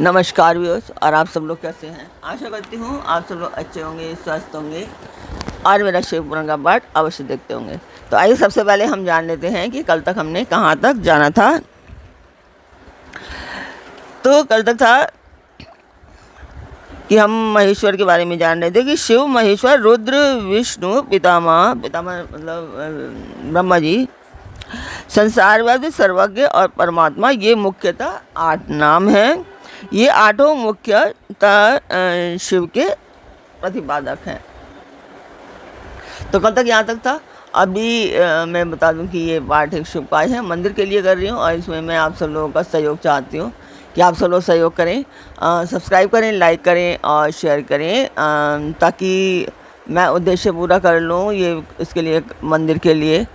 नमस्कार व्यूअर्स, और आप सब लोग कैसे हैं। आशा करती हूँ आप सब लोग अच्छे होंगे, स्वस्थ होंगे और मेरा शिव पुराण का पाठ अवश्य देखते होंगे। तो आइए सबसे पहले हम जान लेते हैं कि कल तक हमने कहाँ तक जाना था। तो कल तक था कि हम महेश्वर के बारे में जान रहे थे कि शिव, महेश्वर, रुद्र, विष्णु, पितामह मतलब ब्रह्मा जी, संसारवाद, सर्वज्ञ और परमात्मा, ये मुख्यतः 8 नाम हैं। ये 8 मुख्यतः शिव के प्रतिपादक हैं। तो कल तक यहाँ तक था। अभी मैं बता दूं कि ये पाठ एक शुभ कार्य है, मंदिर के लिए कर रही हूँ और इसमें मैं आप सब लोगों का सहयोग चाहती हूँ कि आप सब लोग सहयोग करें, सब्सक्राइब करें, लाइक करें और शेयर करें, ताकि मैं उद्देश्य पूरा कर लूँ। ये इसके लिए मंदिर के लिए,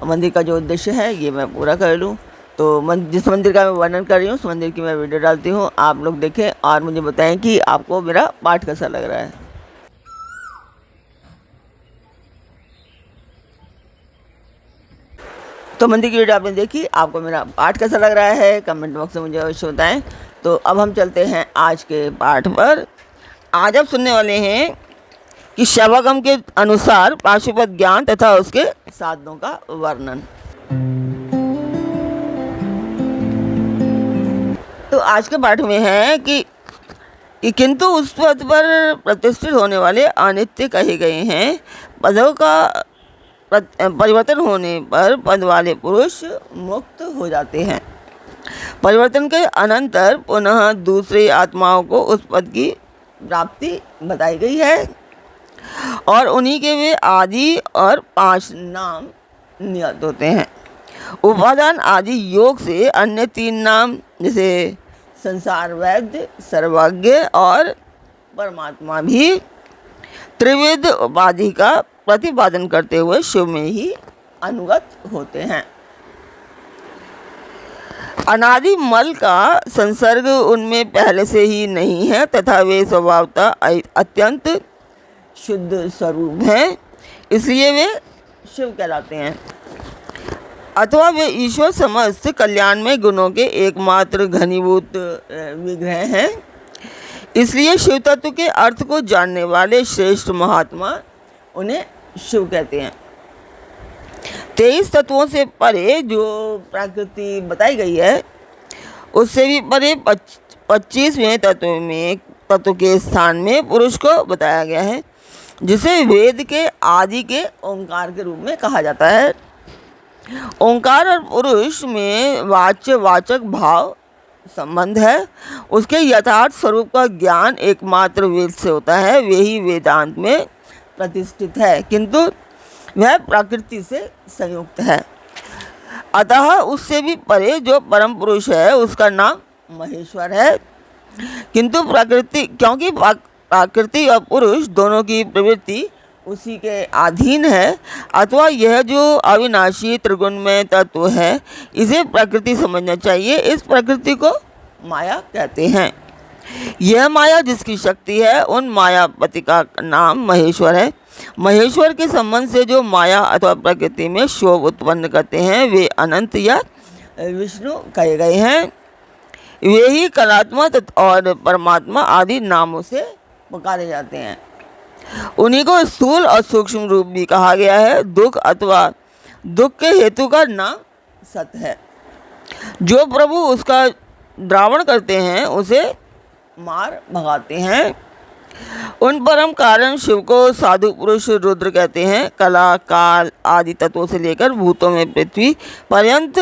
मंदिर का जो उद्देश्य है ये मैं पूरा कर लूँ। तो जिस मंदिर का मैं वर्णन कर रही हूँ उस मंदिर की मैं वीडियो डालती हूँ, आप लोग देखें और मुझे बताएं कि आपको मेरा पाठ कैसा लग रहा है। तो मंदिर की वीडियो आपने देखी, आपको मेरा पाठ कैसा लग रहा है कमेंट बॉक्स में मुझे अवश्य बताएं। तो अब हम चलते हैं आज के पाठ पर। आज आप सुनने वाले हैं कि शैवागम के अनुसार पाशुपत ज्ञान तथा उसके साधनों का वर्णन। तो आज के पाठ में है कि किंतु उस पद पर प्रतिष्ठित होने वाले अनित्य कहे गए हैं। पदों का परिवर्तन होने पर पद वाले पुरुष मुक्त हो जाते हैं। परिवर्तन के अनंतर पुनः दूसरी आत्माओं को उस पद की प्राप्ति बताई गई है और उन्हीं के वे आदि और 5 नाम नियत होते हैं। उपादान आदि योग से अन्य 3 नाम जैसे संसार वैद्य, सर्वज्ञ और परमात्मा भी त्रिविध उपाधि का प्रतिपादन करते हुए शिव में ही अनुगत होते हैं। अनादि मल का संसर्ग उनमें पहले से ही नहीं है तथा वे स्वभावतः अत्यंत शुद्ध स्वरूप हैं, इसलिए वे शिव कहलाते हैं। अथवा वे ईश्वर समस्त कल्याणमय गुणों के एकमात्र घनीभूत विग्रह हैं, इसलिए शिव तत्व के अर्थ को जानने वाले श्रेष्ठ महात्मा उन्हें शिव कहते हैं। 23 तत्वों से परे जो प्रकृति बताई गई है उससे भी परे 25वें तत्व के स्थान में पुरुष को बताया गया है, जिसे वेद के आदि के ओंकार के रूप में कहा जाता है। ओंकार और पुरुष में वाच्य वाचक भाव संबंध है। उसके यथार्थ स्वरूप का ज्ञान एकमात्र वेद से होता है, वही वेदांत में प्रतिष्ठित है, किंतु वह प्रकृति से संयुक्त है। अतः उससे भी परे जो परम पुरुष है उसका नाम महेश्वर है, किंतु क्योंकि प्रकृति और पुरुष दोनों की प्रवृत्ति उसी के अधीन है, अथवा यह जो अविनाशी त्रिगुणमय तत्व है इसे प्रकृति समझना चाहिए। इस प्रकृति को माया कहते हैं। यह माया जिसकी शक्ति है उन मायापति का नाम महेश्वर है। महेश्वर के संबंध से जो माया अथवा प्रकृति में शोभ उत्पन्न करते हैं वे अनंत या विष्णु कहे गए हैं। वे ही कलात्मा और परमात्मा आदि नामों से पुकारे जाते हैं। उन्हीं को स्थूल और सूक्ष्म रूप भी कहा गया है। दुख अथवा दुख के हेतु का नाम सत है। जो प्रभु उसका द्रावण करते हैं उसे मार भगाते हैं। उन परम कारण शिव को साधु पुरुष रुद्र कहते हैं। कला, काल आदि तत्वों से लेकर भूतों में पृथ्वी पर्यंत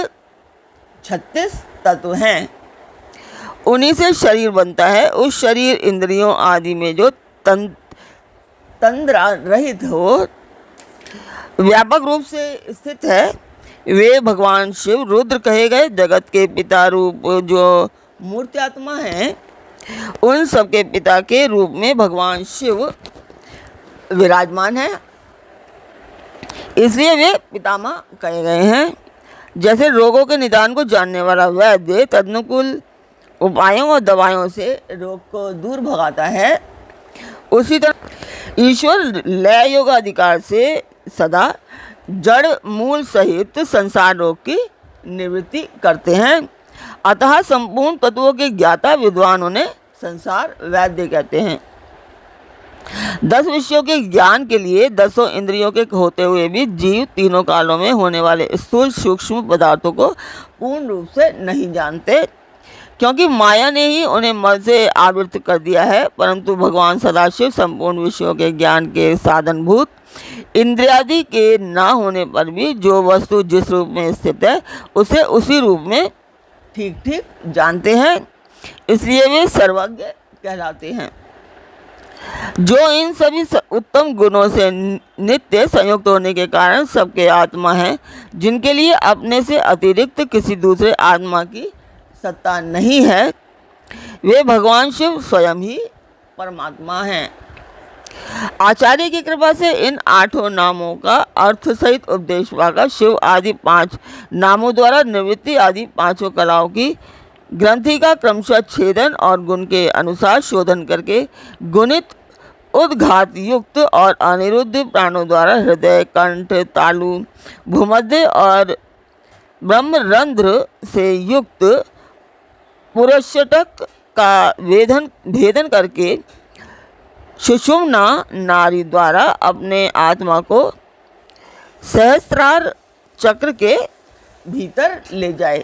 36 तत्व हैं। उन्हीं से शरीर बनता है। उस शरीर इंद्रियों आदि में जो तंद्रा रहित हो, व्यापक रूप से स्थित है, वे भगवान शिव रुद्र कहे गए। जगत के पिता रूप जो मूर्त्यात्मा हैं उन सबके पिता के रूप में भगवान शिव विराजमान है, इसलिए वे पितामह कहे गए हैं। जैसे रोगों के निदान को जानने वाला वैद्य तदनुकूल उपायों और दवाइयों से रोग को दूर भगाता है, उसी तरह ईश्वर लय योग अधिकार से सदा जड़ मूल सहित संसार रोग की निवृत्ति करते हैं। अतः संपूर्ण तत्वों के ज्ञाता विद्वान उन्हें संसार वैद्य कहते हैं। 10 विषयों के ज्ञान के लिए 10 इंद्रियों के होते हुए भी जीव तीनों कालों में होने वाले स्थूल सूक्ष्म पदार्थों को पूर्ण रूप से नहीं जानते, क्योंकि माया ने ही उन्हें मल से आवृत कर दिया है। परंतु भगवान सदाशिव संपूर्ण विषयों के ज्ञान के साधनभूत इंद्रियादि के न होने पर भी जो वस्तु जिस रूप में स्थित है उसे उसी रूप में ठीक ठीक जानते हैं, इसलिए वे सर्वज्ञ कहलाते हैं। जो इन सभी उत्तम गुणों से नित्य संयुक्त होने के कारण सबके आत्मा हैं, जिनके लिए अपने से अतिरिक्त किसी दूसरे आत्मा की सत्ता नहीं है, वे भगवान शिव स्वयं ही परमात्मा हैं। आचार्य की कृपा से इन 8 नामों का अर्थ सहित उपदेश पाकर शिव आदि 5 नामों द्वारा निवृत्ति आदि 5 कलाओं की ग्रंथि का क्रमशः छेदन और गुण के अनुसार शोधन करके गुणित उद्घात युक्त और अनिरुद्ध प्राणों द्वारा हृदय, कंठ, तालु, भूमध्य और ब्रह्मरंध्र से युक्त पुरुषटक का भेदन करके सुषुम्ना नारी द्वारा अपने आत्मा को सहस्त्रार चक्र के भीतर ले जाए।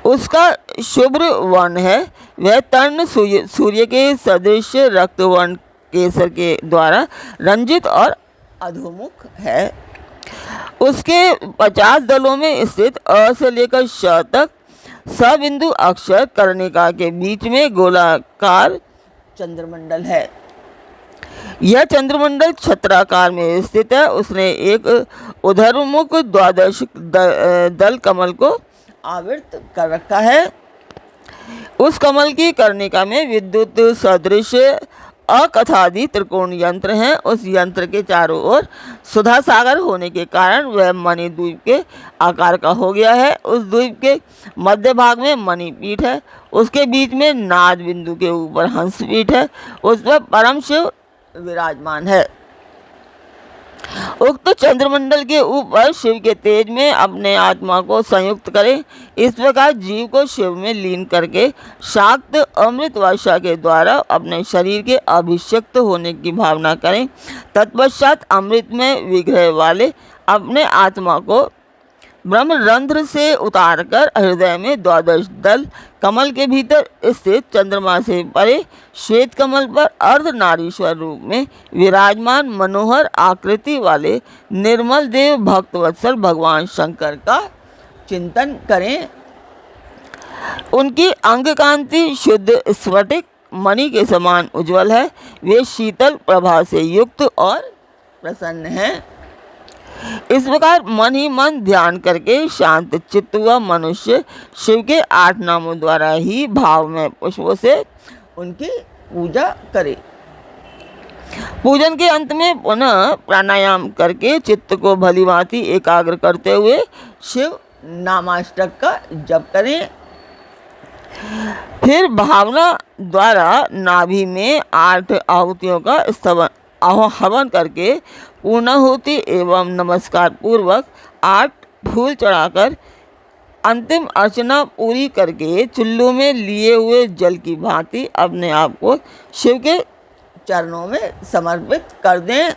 उसका शुभ्र वर्ण है, वह तर्ण सूर्य के सदृश रक्त वर्ण केसर के द्वारा रंजित और अधोमुख है। उसके 50 दलों में स्थित अ से लेकर श तक सबिंदु अक्षर कर्णिका के बीच में गोलाकार चंद्रमंडल है। यह चंद्रमंडल छत्राकार में स्थित है। उसने एक उधरमुख 12 दल कमल को आवृत कर रखा है। उस कमल की कर्णिका में विद्युत सदृश अकथादि त्रिकोण यंत्र हैं। उस यंत्र के चारों ओर सुधा सागर होने के कारण वह मणि द्वीप के आकार का हो गया है। उस द्वीप के मध्य भाग में मणिपीठ है, उसके बीच में नाद बिंदु के ऊपर हंसपीठ है, उस पर परम शिव विराजमान है। उक्त चंद्रमंडल के ऊपर शिव के तेज में अपने आत्मा को संयुक्त करें। इस प्रकार जीव को शिव में लीन करके शाक्त अमृत वर्षा के द्वारा अपने शरीर के अभिषिक्त होने की भावना करें। तत्पश्चात अमृत में विग्रह वाले अपने आत्मा को ब्रह्मरंध्र से उतारकर हृदय में 12 दल कमल के भीतर स्थित चंद्रमा से परे श्वेत कमल पर अर्धनारीश्वर रूप में विराजमान मनोहर आकृति वाले निर्मल देव भक्तवत्सल भगवान शंकर का चिंतन करें। उनकी अंग कांति शुद्ध स्फटिक मणि के समान उज्जवल है। वे शीतल प्रभा से युक्त और प्रसन्न हैं। इस प्रकार मन ही मन ध्यान करके शांत चित्त हुआ मनुष्य शिव के 8 नामों द्वारा ही भाव में पुष्पों से उनकी पूजा करे। पूजन के अंत में पुनः प्राणायाम करके चित्त को भलीभांति एकाग्र करते हुए शिव नामाष्टक का जप करें। फिर भावना द्वारा नाभि में 8 आहुतियों का हवन करके पूर्णाहुति एवं नमस्कार पूर्वक 8 फूल चढ़ाकर अंतिम अर्चना पूरी करके चुल्लू में लिए हुए जल की भांति अपने आप को शिव के चरणों में समर्पित कर दें।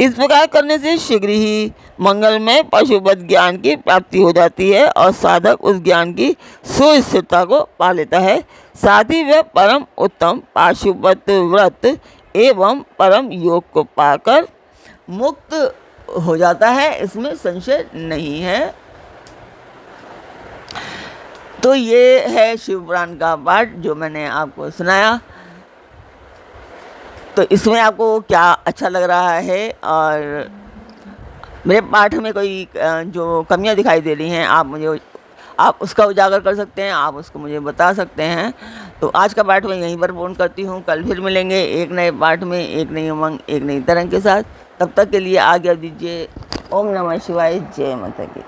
इस प्रकार करने से शीघ्र ही मंगलमय पशुपत ज्ञान की प्राप्ति हो जाती है और साधक उस ज्ञान की सुस्थिरता को पा लेता है। साथ ही वह परम उत्तम पाशुपत व्रत एवं परम योग को पाकर मुक्त हो जाता है, इसमें संशय नहीं है। तो ये है शिव पुराण का पाठ जो मैंने आपको सुनाया। तो इसमें आपको क्या अच्छा लग रहा है और मेरे पाठ में कोई जो कमियां दिखाई दे रही हैं आप उसका उजागर कर सकते हैं, आप उसको मुझे बता सकते हैं। तो आज का पाठ मैं यहीं पर पूर्ण करती हूँ। कल फिर मिलेंगे एक नए पाठ में, एक नई उमंग, एक नई तरंग के साथ। तब तक के लिए आज्ञा दीजिए। ओम नमः शिवाय। जय माता की।